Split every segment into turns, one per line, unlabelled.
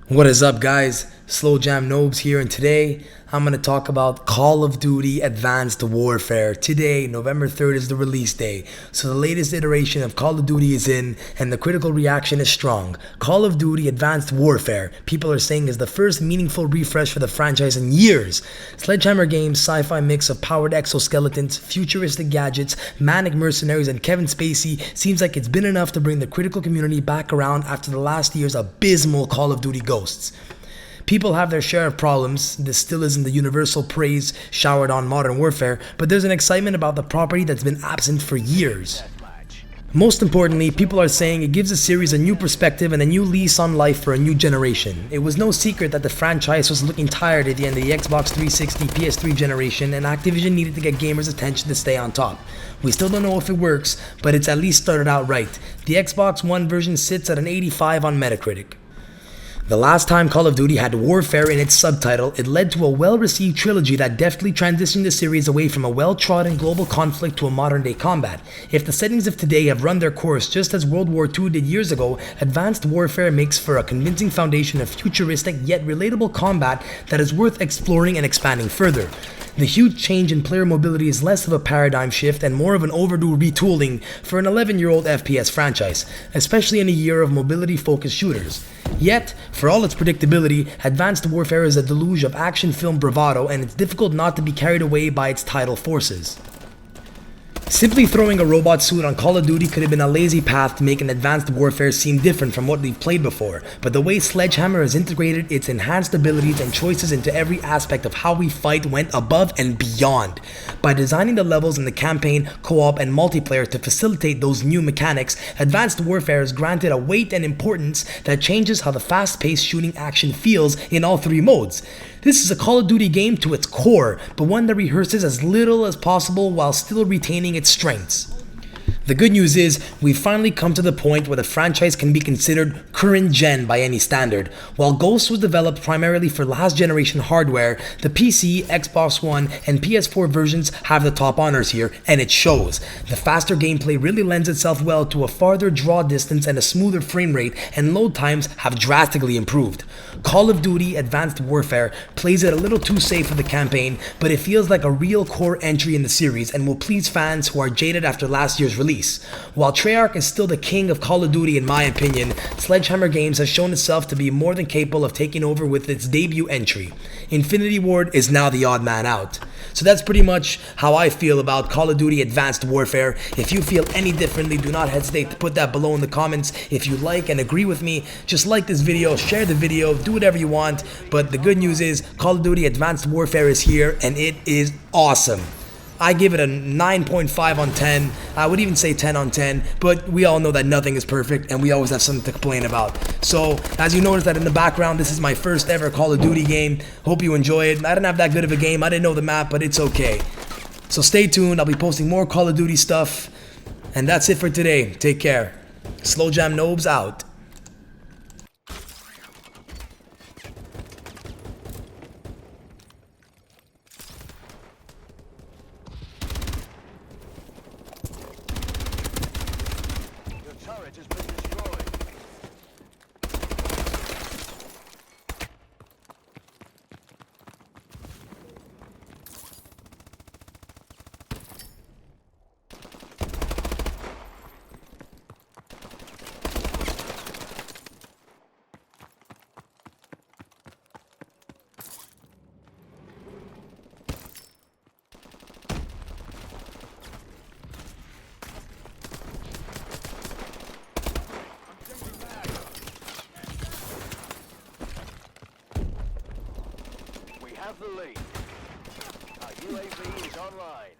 What is up, guys? Slow Jam Nobes here, and today I'm going to talk about Call of Duty Advanced Warfare. Today, November 3rd, is the release day, so the latest iteration of Call of Duty is in, and the critical reaction is strong. Call of Duty Advanced Warfare, people are saying, is the first meaningful refresh for the franchise in years. Sledgehammer Games' sci-fi mix of powered exoskeletons, futuristic gadgets, manic mercenaries, and Kevin Spacey seems like it's been enough to bring the critical community back around after the last year's abysmal Call of Duty ghosts. People have their share of problems. This still isn't the universal praise showered on Modern Warfare, but there's an excitement about the property that's been absent for years. Most importantly, people are saying it gives the series a new perspective and a new lease on life for a new generation. It was no secret that the franchise was looking tired at the end of the Xbox 360 PS3 generation, and Activision needed to get gamers' attention to stay on top. We still don't know if it works, but it's at least started out right. The Xbox One version sits at an 85 on Metacritic. The last time Call of Duty had Warfare in its subtitle, it led to a well-received trilogy that deftly transitioned the series away from a well-trodden global conflict to a modern-day combat. If the settings of today have run their course just as World War II did years ago, Advanced Warfare makes for a convincing foundation of futuristic yet relatable combat that is worth exploring and expanding further. The huge change in player mobility is less of a paradigm shift and more of an overdue retooling for an 11-year-old FPS franchise, especially in a year of mobility-focused shooters. Yet, for all its predictability, Advanced Warfare is a deluge of action film bravado, and it's difficult not to be carried away by its tidal forces. Simply throwing a robot suit on Call of Duty could have been a lazy path to make an Advanced Warfare seem different from what we've played before, but the way Sledgehammer has integrated its enhanced abilities and choices into every aspect of how we fight went above and beyond. By designing the levels in the campaign, co-op, and multiplayer to facilitate those new mechanics, Advanced Warfare is granted a weight and importance that changes how the fast-paced shooting action feels in all three modes. This is a Call of Duty game to its core, but one that rehearses as little as possible while still retaining its strengths. The good news is, we've finally come to the point where the franchise can be considered current gen by any standard. While Ghost was developed primarily for last generation hardware, the PC, Xbox One, and PS4 versions have the top honors here, and it shows. The faster gameplay really lends itself well to a farther draw distance and a smoother frame rate, and load times have drastically improved. Call of Duty Advanced Warfare plays it a little too safe for the campaign, but it feels like a real core entry in the series and will please fans who are jaded after last year's release. While Treyarch is still the king of Call of Duty in my opinion, Sledgehammer Games has shown itself to be more than capable of taking over with its debut entry. Infinity Ward is now the odd man out. So that's pretty much how I feel about Call of Duty Advanced Warfare. If you feel any differently, do not hesitate to put that below in the comments. If you like and agree with me, just like this video, share the video, do whatever you want. But the good news is, Call of Duty Advanced Warfare is here, and it is awesome. I give it a 9.5 on 10. I would even say 10 on 10, but we all know that nothing is perfect and we always have something to complain about. So, as you notice that in the background, this is my first ever Call of Duty game. Hope you enjoy it. I didn't have that good of a game. I didn't know the map, but it's okay. So stay tuned. I'll be posting more Call of Duty stuff. And that's it for today. Take care. Slow Jam Nobes out.
Turret has been destroyed. We have the lead. Our UAV is online.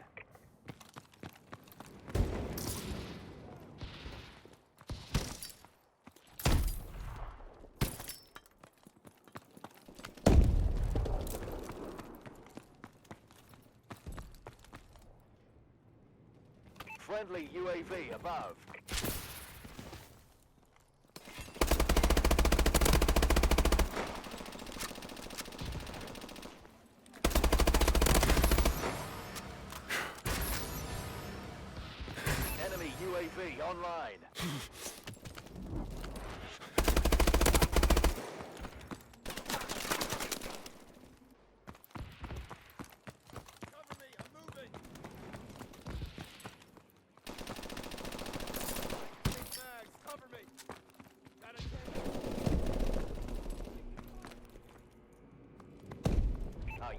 Friendly UAV above. Enemy UAV online.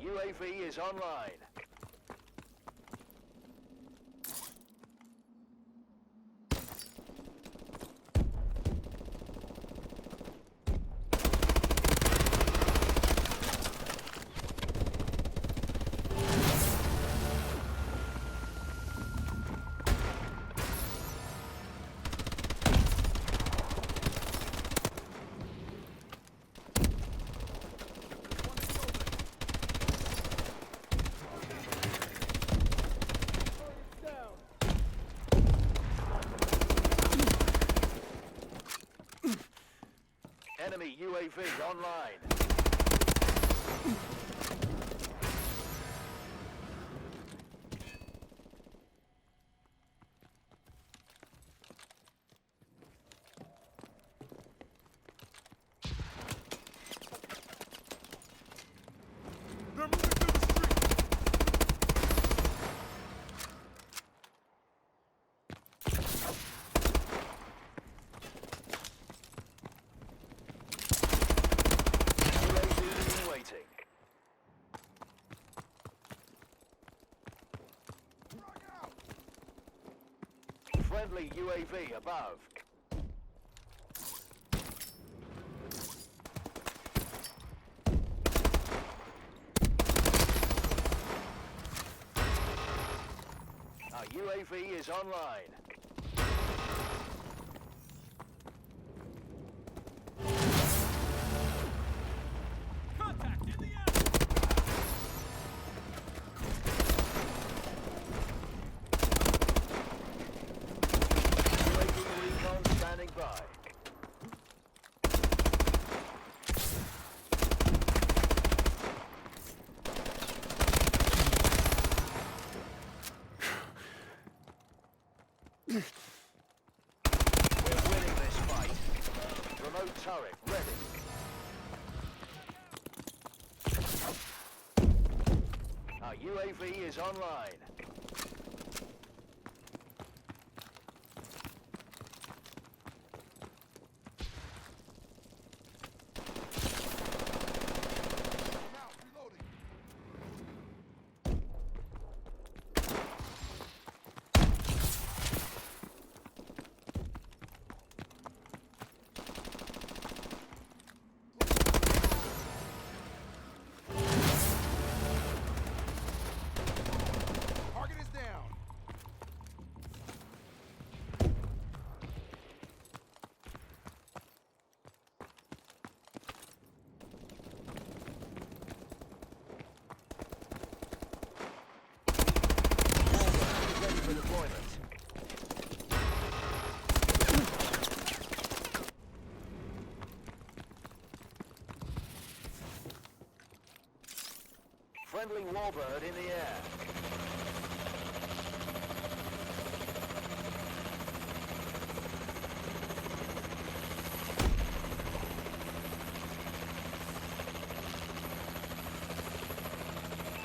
UAV is online. Enemy UAV online.
They're moving through the street.
UAV in waiting.
Frag out.
Friendly UAV above. Our UAV is online.
Contact in the air.
UAV recon standing by. We're winning this fight. Remote turret ready. Our UAV is online.
Now, reloading. Target is down.
Ready for deployment. Friendly Warbird in the air.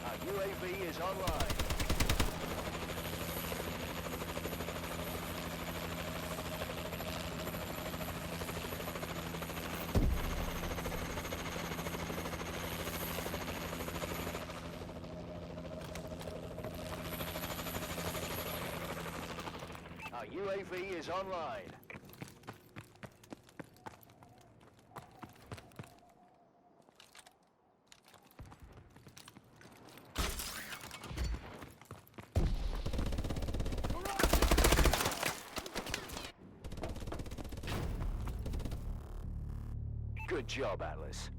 Our UAV is online. Our UAV is online. Good job, Atlas.